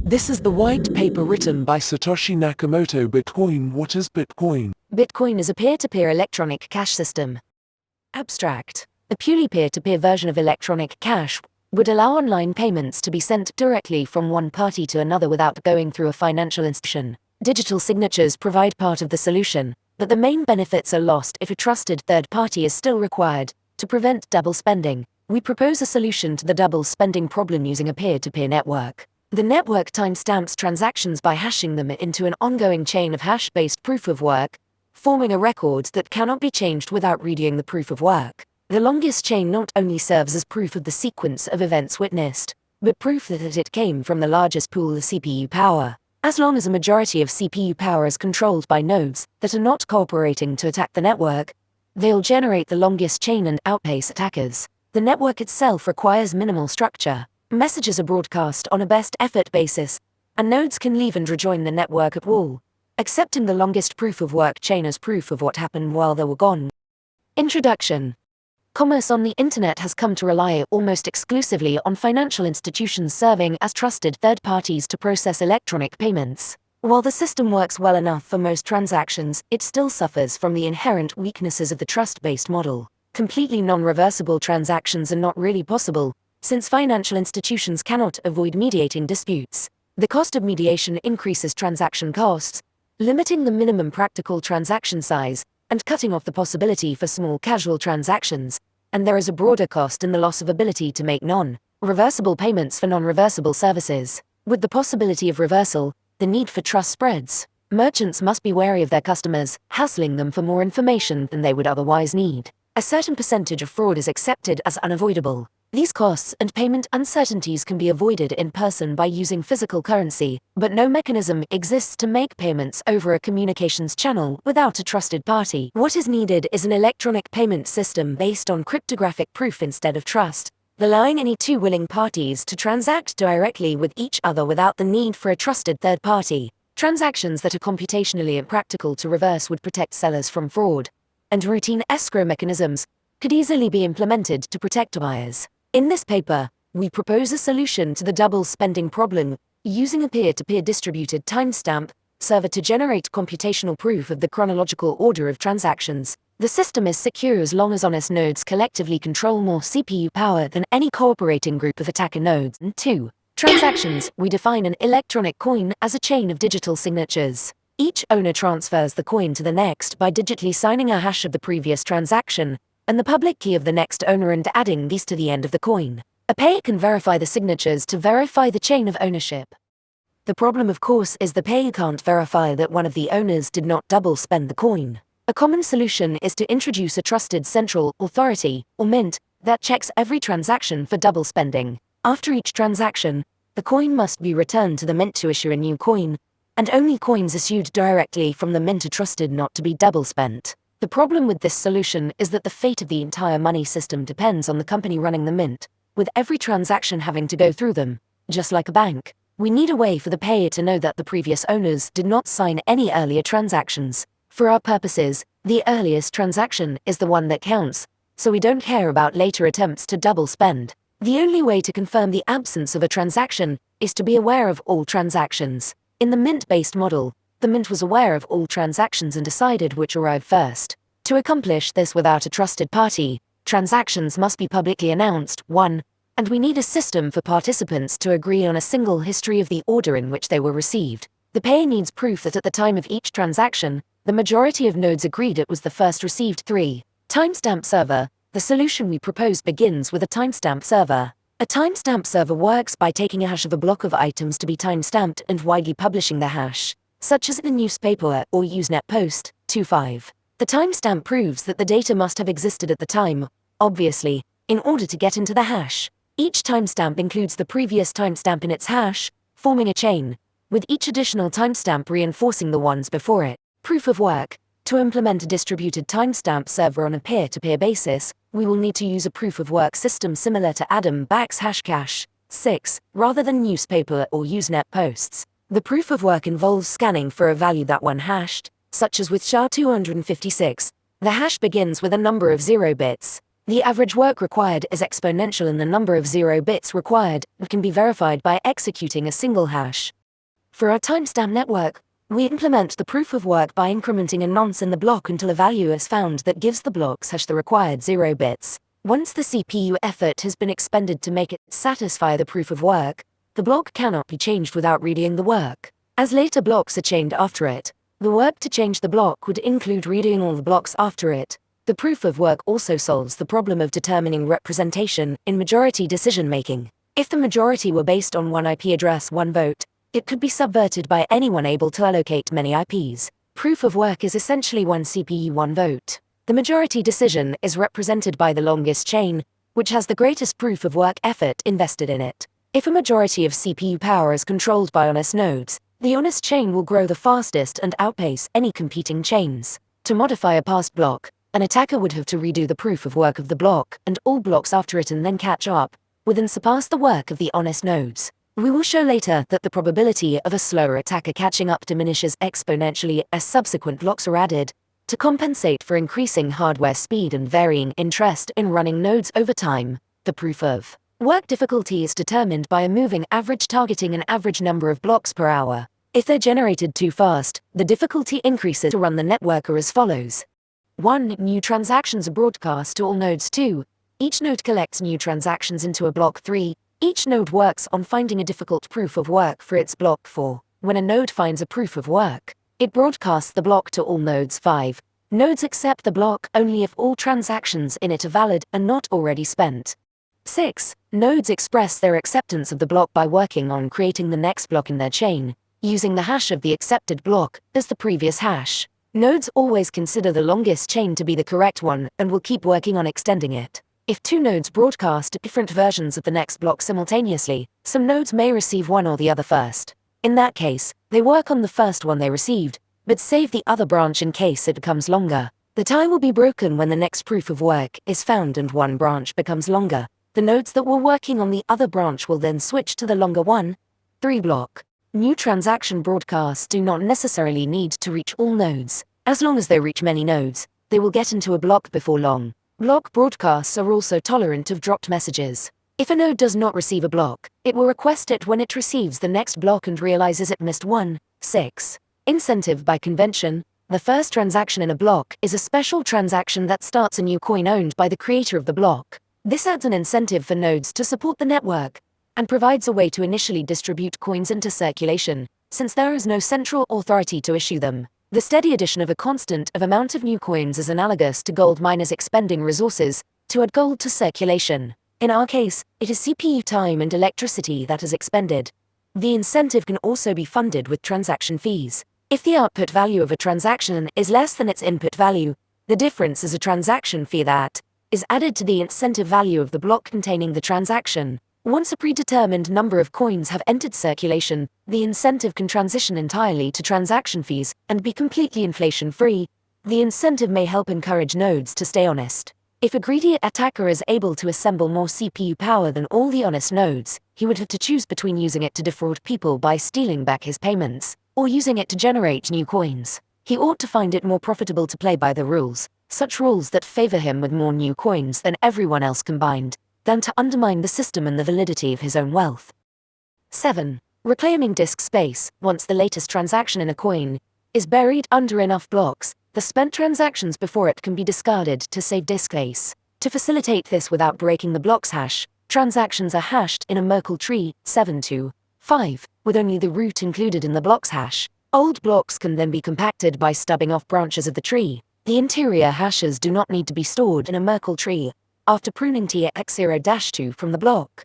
This is the white paper written by Satoshi Nakamoto. Bitcoin. What is Bitcoin? Bitcoin is a peer-to-peer electronic cash system. Abstract. A purely peer-to-peer version of electronic cash would allow online payments to be sent directly from one party to another without going through a financial institution. Digital signatures provide part of the solution, but the main benefits are lost if a trusted third party is still required. To prevent double spending, we propose a solution to the double spending problem using a peer-to-peer network. The network timestamps transactions by hashing them into an ongoing chain of hash-based proof of work, forming a record that cannot be changed without redoing the proof of work. The longest chain not only serves as proof of the sequence of events witnessed, but proof that it came from the largest pool of CPU power. As long as a majority of CPU power is controlled by nodes that are not cooperating to attack the network, they'll generate the longest chain and outpace attackers. The network itself requires minimal structure. Messages are broadcast on a best effort basis, and nodes can leave and rejoin the network at will, accepting the longest proof of work chain as proof of what happened while they were gone. Introduction. Commerce on the internet has come to rely almost exclusively on financial institutions serving as trusted third parties to process electronic payments. While the system works well enough for most transactions, it still suffers from the inherent weaknesses of the trust-based model. Completely non-reversible transactions are not really possible, since financial institutions cannot avoid mediating disputes. The cost of mediation increases transaction costs, limiting the minimum practical transaction size, and cutting off the possibility for small casual transactions, and there is a broader cost in the loss of ability to make non-reversible payments for non-reversible services. With the possibility of reversal, the need for trust spreads. Merchants must be wary of their customers, hassling them for more information than they would otherwise need. A certain percentage of fraud is accepted as unavoidable. These costs and payment uncertainties can be avoided in person by using physical currency, but no mechanism exists to make payments over a communications channel without a trusted party. What is needed is an electronic payment system based on cryptographic proof instead of trust, allowing any two willing parties to transact directly with each other without the need for a trusted third party. Transactions that are computationally impractical to reverse would protect sellers from fraud, and routine escrow mechanisms could easily be implemented to protect buyers. In this paper, we propose a solution to the double spending problem using a peer-to-peer distributed timestamp server to generate computational proof of the chronological order of transactions. The system is secure as long as honest nodes collectively control more CPU power than any cooperating group of attacker nodes. And 2. Transactions. We define an electronic coin as a chain of digital signatures. Each owner transfers the coin to the next by digitally signing a hash of the previous transaction and the public key of the next owner and adding these to the end of the coin. A payer can verify the signatures to verify the chain of ownership. The problem, of course, is the payer can't verify that one of the owners did not double spend the coin. A common solution is to introduce a trusted central authority, or mint, that checks every transaction for double spending. After each transaction, the coin must be returned to the mint to issue a new coin, and only coins issued directly from the mint are trusted not to be double spent. The problem with this solution is that the fate of the entire money system depends on the company running the mint, with every transaction having to go through them. Just like a bank, we need a way for the payer to know that the previous owners did not sign any earlier transactions. For our purposes, the earliest transaction is the one that counts, so we don't care about later attempts to double spend. The only way to confirm the absence of a transaction is to be aware of all transactions. In the mint-based model, the mint was aware of all transactions and decided which arrived first. To accomplish this without a trusted party, transactions must be publicly announced, 1, and we need a system for participants to agree on a single history of the order in which they were received. The payer needs proof that at the time of each transaction, the majority of nodes agreed it was the first received. 3. Timestamp server. The solution we propose begins with a timestamp server. A timestamp server works by taking a hash of a block of items to be timestamped and widely publishing the hash, such as in a newspaper or Usenet post. 2.5. The timestamp proves that the data must have existed at the time, obviously, in order to get into the hash. Each timestamp includes the previous timestamp in its hash, forming a chain, with each additional timestamp reinforcing the ones before it. Proof of work. To implement a distributed timestamp server on a peer-to-peer basis, we will need to use a proof of work system similar to Adam-Back's Hashcash. 6. Rather than newspaper or Usenet posts, the proof of work involves scanning for a value that one hashed, such as with SHA-256. The hash begins with a number of 0 bits. The average work required is exponential in the number of 0 bits required and can be verified by executing a single hash. For our timestamp network, we implement the proof of work by incrementing a nonce in the block until a value is found that gives the block's hash the required 0 bits. Once the CPU effort has been expended to make it satisfy the proof of work, the block cannot be changed without readying the work. As later blocks are chained after it, the work to change the block would include readying all the blocks after it. The proof of work also solves the problem of determining representation in majority decision-making. If the majority were based on one IP address, one vote, it could be subverted by anyone able to allocate many IPs. Proof of work is essentially one CPU, one vote. The majority decision is represented by the longest chain, which has the greatest proof of work effort invested in it. If a majority of CPU power is controlled by honest nodes, the honest chain will grow the fastest and outpace any competing chains. To modify a passed block, an attacker would have to redo the proof of work of the block and all blocks after it and then catch up with and surpass the work of the honest nodes. We will show later that the probability of a slower attacker catching up diminishes exponentially as subsequent blocks are added, to compensate for increasing hardware speed and varying interest in running nodes over time. The proof of work difficulty is determined by a moving average targeting an average number of blocks per hour. If they're generated too fast, the difficulty increases to run the network are as follows. 1. New transactions are broadcast to all nodes. 2. Each node collects new transactions into a block. 3. Each node works on finding a difficult proof of work for its block. 4. When a node finds a proof of work, it broadcasts the block to all nodes. 5. Nodes accept the block only if all transactions in it are valid and not already spent. 6. Nodes express their acceptance of the block by working on creating the next block in their chain, using the hash of the accepted block as the previous hash. Nodes always consider the longest chain to be the correct one and will keep working on extending it. If two nodes broadcast different versions of the next block simultaneously, some nodes may receive one or the other first. In that case, they work on the first one they received, but save the other branch in case it becomes longer. The tie will be broken when the next proof of work is found and one branch becomes longer. The nodes that were working on the other branch will then switch to the longer one. 3. Block. New transaction broadcasts do not necessarily need to reach all nodes. As long as they reach many nodes, they will get into a block before long. Block broadcasts are also tolerant of dropped messages. If a node does not receive a block, it will request it when it receives the next block and realizes it missed one. 6. Incentive by convention. The first transaction in a block is a special transaction that starts a new coin owned by the creator of the block. This adds an incentive for nodes to support the network, and provides a way to initially distribute coins into circulation, since there is no central authority to issue them. The steady addition of a constant amount of new coins is analogous to gold miners expending resources to add gold to circulation. In our case, it is CPU time and electricity that is expended. The incentive can also be funded with transaction fees. If the output value of a transaction is less than its input value, the difference is a transaction fee that is added to the incentive value of the block containing the transaction. Once a predetermined number of coins have entered circulation, the incentive can transition entirely to transaction fees and be completely inflation-free. The incentive may help encourage nodes to stay honest. If a greedy attacker is able to assemble more CPU power than all the honest nodes, he would have to choose between using it to defraud people by stealing back his payments, or using it to generate new coins. He ought to find it more profitable to play by the rules, such rules that favor him with more new coins than everyone else combined, than to undermine the system and the validity of his own wealth. 7. Reclaiming disk space. Once the latest transaction in a coin is buried under enough blocks, the spent transactions before it can be discarded to save disk space. To facilitate this without breaking the block's hash, transactions are hashed in a Merkle tree, 7-5, with only the root included in the block's hash. Old blocks can then be compacted by stubbing off branches of the tree. The interior hashes do not need to be stored in a Merkle tree after pruning TX0-2 from the block.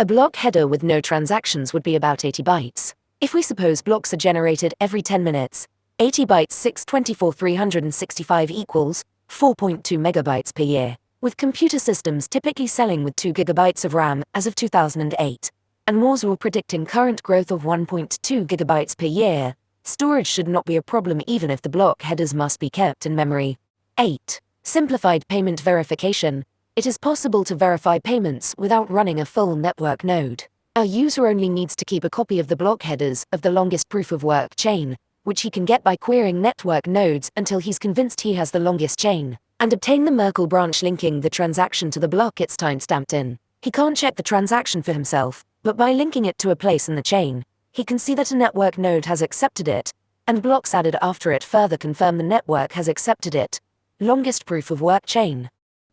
A block header with no transactions would be about 80 bytes. If we suppose blocks are generated every 10 minutes, 80 bytes 624 365 equals 4.2 megabytes per year, with computer systems typically selling with 2 gigabytes of RAM as of 2008, and Moore's law predicting current growth of 1.2 gigabytes per year, storage should not be a problem even if the block headers must be kept in memory. 8. Simplified payment verification. It is possible to verify payments without running a full network node. A user only needs to keep a copy of the block headers of the longest proof of work chain, which he can get by querying network nodes until he's convinced he has the longest chain. and obtain the Merkle branch linking the transaction to the block it's timestamped in. He can't check the transaction for himself, but by linking it to a place in the chain, he can see that a network node has accepted it, and blocks added after it further confirm the network has accepted it. Longest proof of work chain.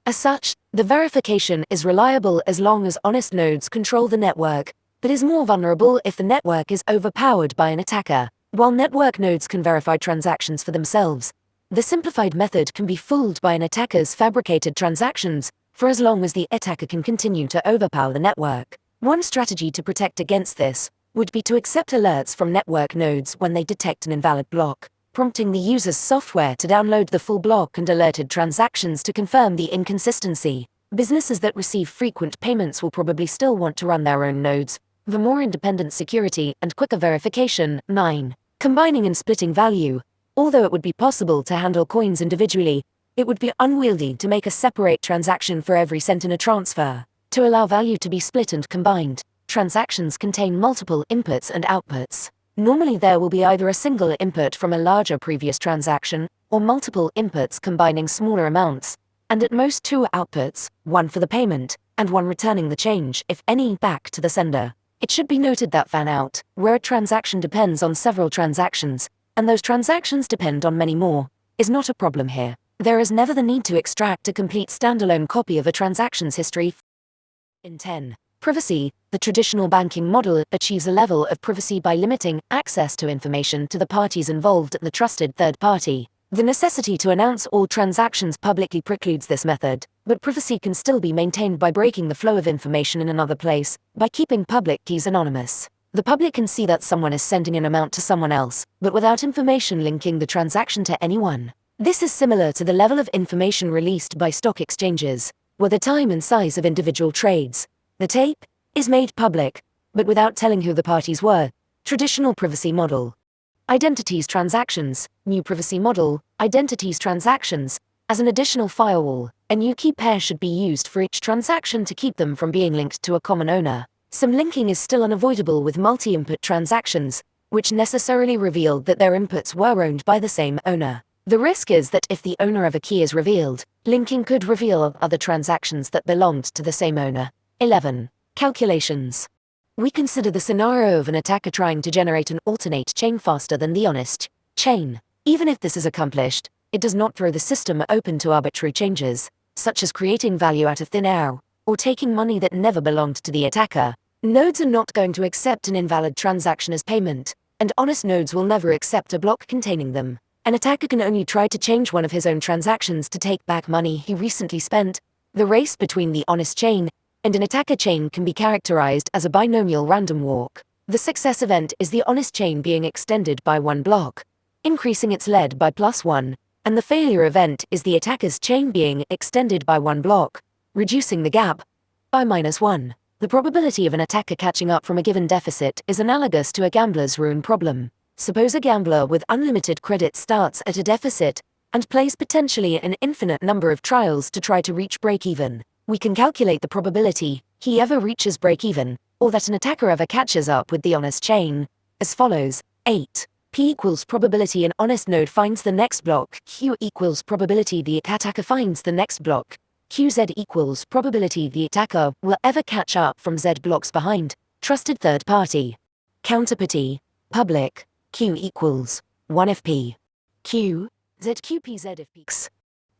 As such, the verification is reliable as long as honest nodes control the network, but is more vulnerable if the network is overpowered by an attacker. While network nodes can verify transactions for themselves, the simplified method can be fooled by an attacker's fabricated transactions, for as long as the attacker can continue to overpower the network. One strategy to protect against this would be to accept alerts from network nodes when they detect an invalid block, prompting the user's software to download the full block and alerted transactions to confirm the inconsistency. Businesses that receive frequent payments will probably still want to run their own nodes for more independent security and quicker verification. 9. Combining and splitting value. Although it would be possible to handle coins individually, it would be unwieldy to make a separate transaction for every cent in a transfer. To allow value to be split and combined, transactions contain multiple inputs and outputs. Normally there will be either a single input from a larger previous transaction, or multiple inputs combining smaller amounts, and at most 2 outputs, one for the payment, and one returning the change, if any, back to the sender. It should be noted that fan-out, where a transaction depends on several transactions, and those transactions depend on many more, is not a problem here. There is never the need to extract a complete standalone copy of a transaction's history. In 10. Privacy. The traditional banking model achieves a level of privacy by limiting access to information to the parties involved and the trusted third party. The necessity to announce all transactions publicly precludes this method, but privacy can still be maintained by breaking the flow of information in another place, by keeping public keys anonymous. The public can see that someone is sending an amount to someone else, but without information linking the transaction to anyone. This is similar to the level of information released by stock exchanges, where the time and size of individual trades, the tape, is made public, but without telling who the parties were. Traditional privacy model. Identities transactions. New privacy model. Identities transactions. As an additional firewall, a new key pair should be used for each transaction to keep them from being linked to a common owner. Some linking is still unavoidable with multi-input transactions, which necessarily reveal that their inputs were owned by the same owner. The risk is that if the owner of a key is revealed, linking could reveal other transactions that belonged to the same owner. 11. Calculations. We consider the scenario of an attacker trying to generate an alternate chain faster than the honest chain. Even if this is accomplished, it does not throw the system open to arbitrary changes, such as creating value out of thin air, or taking money that never belonged to the attacker. Nodes are not going to accept an invalid transaction as payment, and honest nodes will never accept a block containing them. An attacker can only try to change one of his own transactions to take back money he recently spent. The race between the honest chain and an attacker chain can be characterized as a binomial random walk. The success event is the honest chain being extended by 1 block, increasing its lead by +1, and the failure event is the attacker's chain being extended by 1 block, reducing the gap by -1. The probability of an attacker catching up from a given deficit is analogous to a gambler's ruin problem. Suppose a gambler with unlimited credit starts at a deficit and plays potentially an infinite number of trials to try to reach break-even. We can calculate the probability he ever reaches break-even, or that an attacker ever catches up with the honest chain, as follows. 8. P equals probability an honest node finds the next block. Q equals probability the attacker finds the next block. QZ equals probability the attacker will ever catch up from Z blocks behind. Trusted third party. Counterparty. Public. Q equals 1 if P. Q. Z Q P Z if P.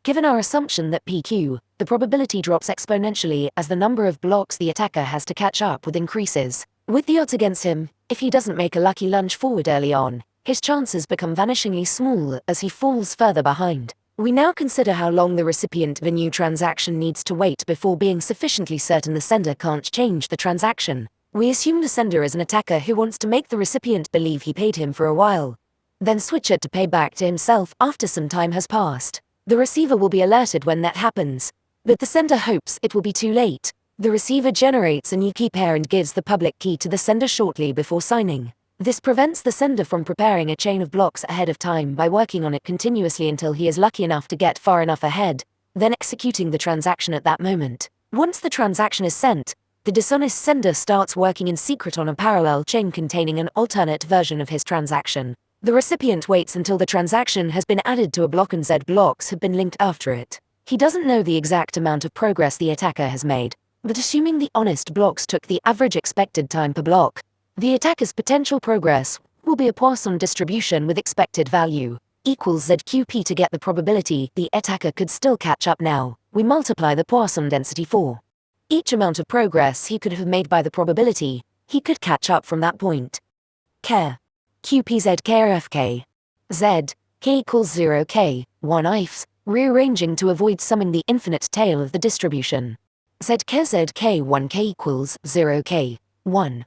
Given our assumption that PQ, the probability drops exponentially as the number of blocks the attacker has to catch up with increases. With the odds against him, if he doesn't make a lucky lunge forward early on, his chances become vanishingly small as he falls further behind. We now consider how long the recipient of a new transaction needs to wait before being sufficiently certain the sender can't change the transaction. We assume the sender is an attacker who wants to make the recipient believe he paid him for a while, then switch it to pay back to himself after some time has passed. The receiver will be alerted when that happens, but the sender hopes it will be too late. The receiver generates a new key pair and gives the public key to the sender shortly before signing. This prevents the sender from preparing a chain of blocks ahead of time by working on it continuously until he is lucky enough to get far enough ahead, then executing the transaction at that moment. Once the transaction is sent, the dishonest sender starts working in secret on a parallel chain containing an alternate version of his transaction. The recipient waits until the transaction has been added to a block and Z blocks have been linked after it. He doesn't know the exact amount of progress the attacker has made, but assuming the honest blocks took the average expected time per block, the attacker's potential progress will be a Poisson distribution with expected value equals ZQP. To get the probability the attacker could still catch up now, we multiply the Poisson density for each amount of progress he could have made by the probability he could catch up from that point. Care. QPZKRFK. Z, K equals 0 K, 1 ifs, rearranging to avoid summing the infinite tail of the distribution. ZKZK 1K equals 0 K, 1.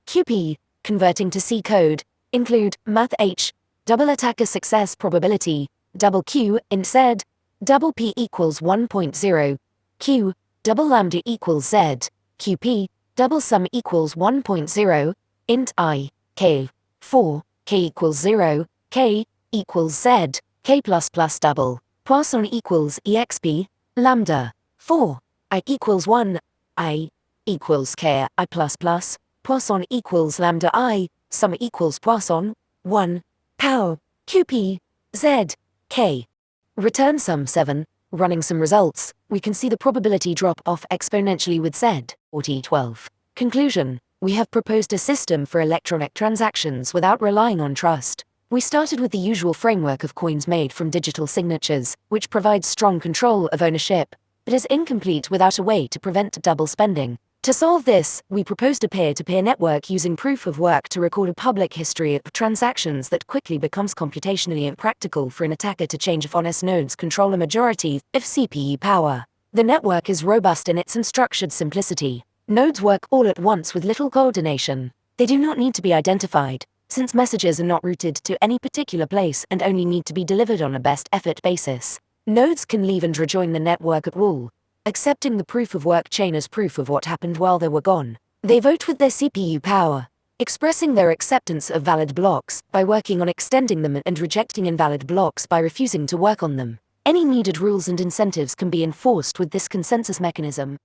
QP, converting to C code, include math H, double attacker success probability, double Q, int Z, double P equals 1.0, Q, double lambda equals Z, QP, double sum equals 1.0, int I, K, 4, K equals 0, K, equals Z, K plus plus double, Poisson equals EXP, lambda, 4, I equals 1, I, equals K, I plus plus, Poisson equals lambda I, sum equals Poisson, 1, pow, QP, Z, K. Return sum 7, running some results, we can see the probability drop off exponentially with Z, or T12. Conclusion, we have proposed a system for electronic transactions without relying on trust. We started with the usual framework of coins made from digital signatures, which provides strong control of ownership, but is incomplete without a way to prevent double spending. To solve this, we proposed a peer-to-peer network using proof of work to record a public history of transactions that quickly becomes computationally impractical for an attacker to change if honest nodes control a majority of CPU power. The network is robust in its unstructured simplicity. Nodes work all at once with little coordination. They do not need to be identified, since messages are not routed to any particular place and only need to be delivered on a best effort basis. Nodes can leave and rejoin the network at will, accepting the proof of work chain as proof of what happened while they were gone. They vote with their CPU power, expressing their acceptance of valid blocks by working on extending them and rejecting invalid blocks by refusing to work on them. Any needed rules and incentives can be enforced with this consensus mechanism.